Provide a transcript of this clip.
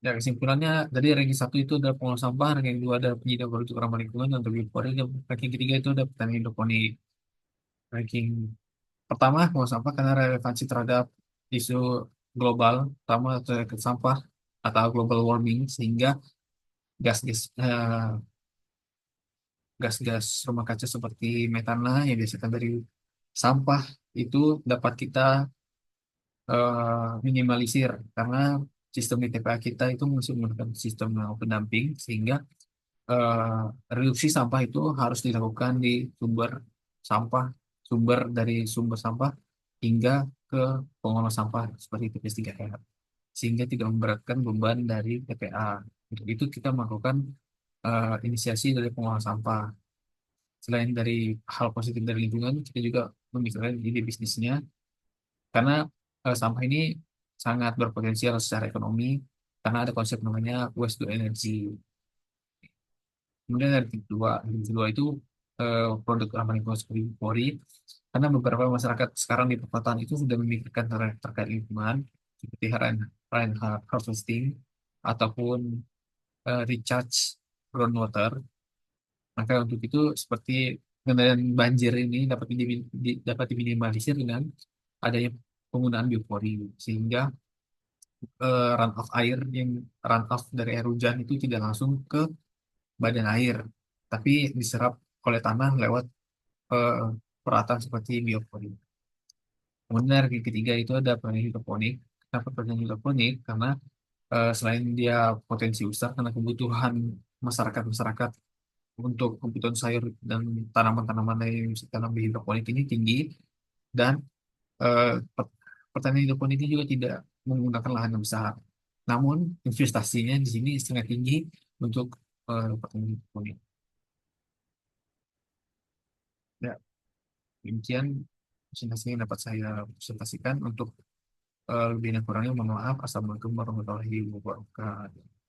Ya, kesimpulannya dari ranking satu itu ada pengolah sampah, ranking dua ada penyidap produk ramah lingkungan, dan ranking ketiga itu ada petani hidroponik. Ranking pertama pengolah sampah karena relevansi terhadap isu global, pertama terkait sampah atau global warming, sehingga gas-gas gas-gas rumah kaca seperti metana yang dihasilkan dari sampah itu dapat kita minimalisir karena sistem di TPA kita itu masih menggunakan sistem pendamping, sehingga reduksi sampah itu harus dilakukan di sumber sampah, sumber dari sumber sampah hingga ke pengolah sampah seperti TPS 3R, sehingga tidak memberatkan beban dari TPA. Untuk itu kita melakukan inisiasi dari pengolah sampah. Selain dari hal positif dari lingkungan, kita juga memikirkan ide bisnisnya karena sampah ini sangat berpotensial secara ekonomi karena ada konsep namanya waste to energy. Kemudian dari titik kedua itu produk ramah lingkungan seperti Pori, karena beberapa masyarakat sekarang di perkotaan itu sudah memikirkan terkait lingkungan seperti rainwater harvesting ataupun recharge groundwater. Maka untuk itu seperti pengendalian banjir ini dapat diminimalisir dengan adanya penggunaan biopori, sehingga runoff air yang runoff dari air hujan itu tidak langsung ke badan air, tapi diserap oleh tanah lewat eh, peralatan seperti biopori. Kemudian dari ketiga itu ada pertanian hidroponik. Kenapa pertanian hidroponik? Karena selain dia potensi besar karena kebutuhan masyarakat-masyarakat untuk kebutuhan sayur dan tanaman-tanaman lain yang bisa tanam di hidroponik ini tinggi, dan eh, pertanian hidroponik ini juga tidak menggunakan lahan yang besar. Namun investasinya di sini sangat tinggi untuk pertanian hidroponik. Ya, demikian presentasi yang dapat saya presentasikan. Untuk lebih dan kurangnya mohon maaf. Assalamualaikum warahmatullahi wabarakatuh.